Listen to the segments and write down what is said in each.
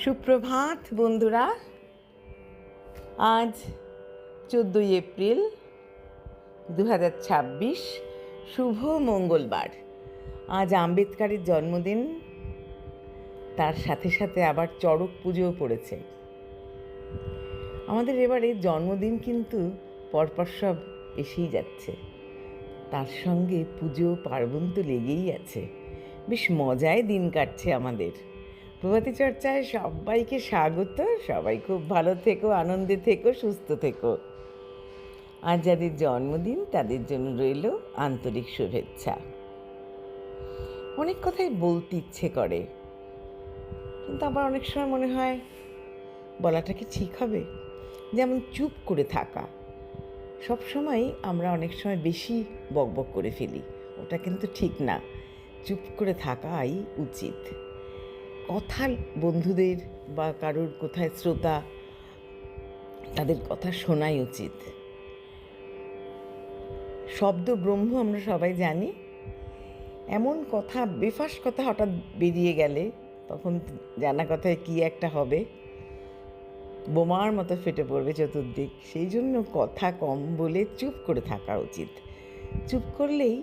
সুপ্রভাত বন্ধুরা। আজ 14ই এপ্রিল 2026, শুভ মঙ্গলবার। আজ আম্বেদকরের জন্মদিন, তার সাথে সাথে আবার চড়ক পুজোও পড়েছে। আমাদের এবারে জন্মদিন কিন্তু পরপর সব এসেই যাচ্ছে, তার সঙ্গে পুজো পার্বণ তো লেগেই আছে। বেশ মজায় দিন কাটছে আমাদের। প্রভাতী চর্চায় সবাইকে স্বাগত। সবাই খুব ভালো থেকো, আনন্দে থেকো, সুস্থ থেকো। আজ যাদের জন্মদিন তাদের জন্য রইল আন্তরিক শুভেচ্ছা। অনেক কথাই বলতে ইচ্ছে করে, কিন্তু আবার অনেক সময় মনে হয় বলাটা কি ঠিক হবে? যেমন চুপ করে থাকা। সবসময় আমরা অনেক সময় বেশি বকবক করে ফেলি, ওটা কিন্তু ঠিক না। চুপ করে থাকাই উচিত। কথা বন্ধুদের বা কারোর কোথায় শ্রোতা, তাদের কথা শোনাই উচিত। শব্দ ব্রহ্ম আমরা সবাই জানি। এমন কথা, বেফাস কথা হঠাৎ বেরিয়ে গেলে তখন জানা কথায় কী একটা হবে, বোমার মতো ফেটে পড়বে চতুর্দিক। সেই জন্য কথা কম বলে চুপ করে থাকা উচিত। চুপ করলেই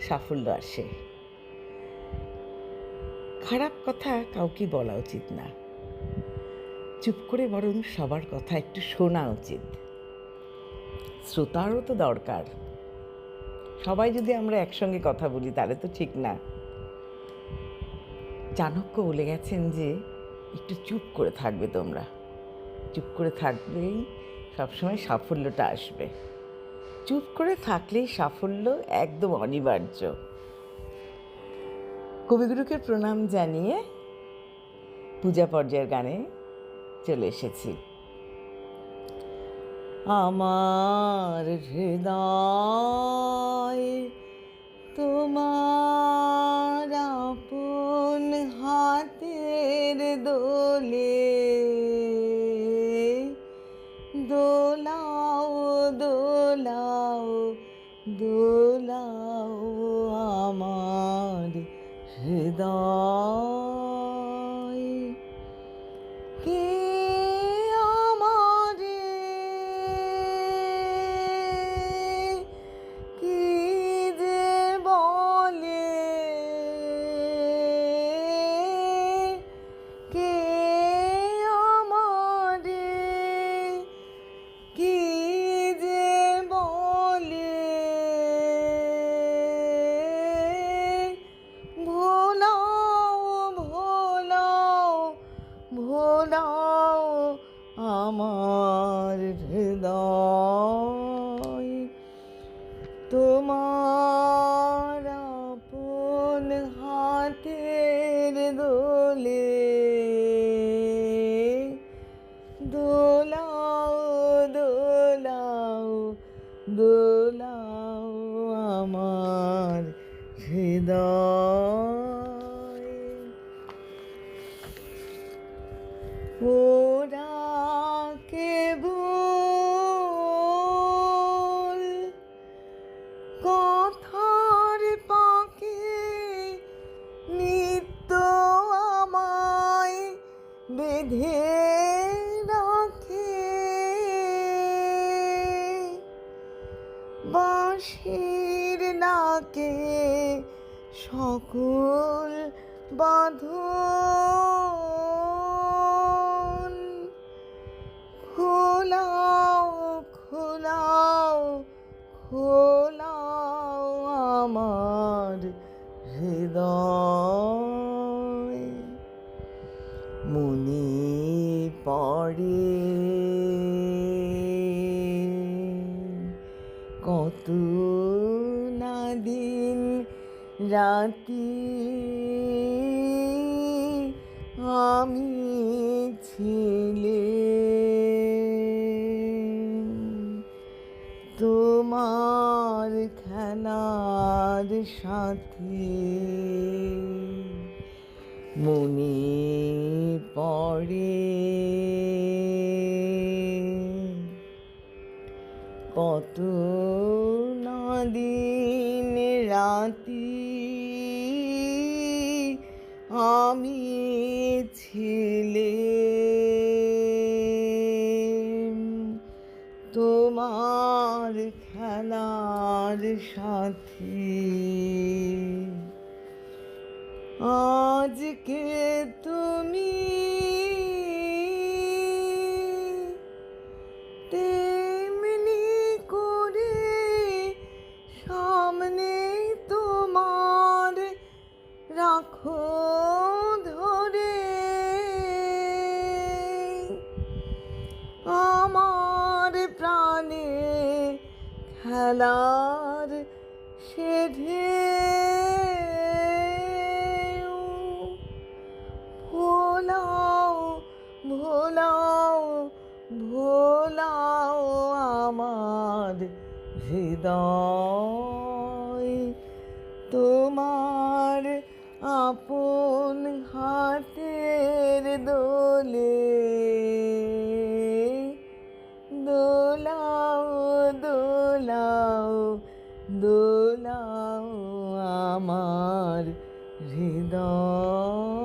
সাফল্য আসে। খারাপ কথা কাউকে বলা উচিত না, চুপ করে বরং সবার কথা একটু শোনা উচিত। শ্রোতারও তো দরকার। সবাই যদি আমরা একসঙ্গে কথা বলি তাহলে তো ঠিক না। চাণক্য বলে গেছেন যে একটু চুপ করে থাকবে তোমরা, চুপ করে থাকলেই সবসময় সাফল্যটা আসবে। চুপ করে থাকলেই সাফল্য একদম অনিবার্য। কবিগুরুকে প্রণাম জানিয়ে পূজা পর্যায়ের গানে চলে এসেছি। আমার হৃদয় তোমার আপন হাতের দোলে দোলাও দোলাও দোলাও আমার হৃদয়। কে আমারে কি যে বলে, কে আমারে কি যে বলে, ভোলাও ভোলাও ভোলাও আমার হৃদয়। তোমার আপন হাতের দোলে দোলাও দোলাও দোলাও আমার হৃদয়। ওরা কেবল কথার পাকে নিত্য আমায় বেঁধে রাখে, বাঁশির নাকে সকল বাঁধন, খোলাও খোলাও খোলাও আমার হৃদয়। মনে পড়ে কত না দিন রাতি আমি ছিলাম তোমার খেলার সাথী। মনে পড়ে কত না দিন রাতি তুমি ছিলে তোমার খেলার সাথী, আজকে তুমি তেমনি করে সামনে তোমার রাখো ধরে আমার প্রাণে খেলার সে ঢেউ। ভোলাও ভোলাও ভোলাও আমার হৃদয়, তোমার আপন হাতের দোলে দোলাও দোলাও দোলাও আমার হৃদয়।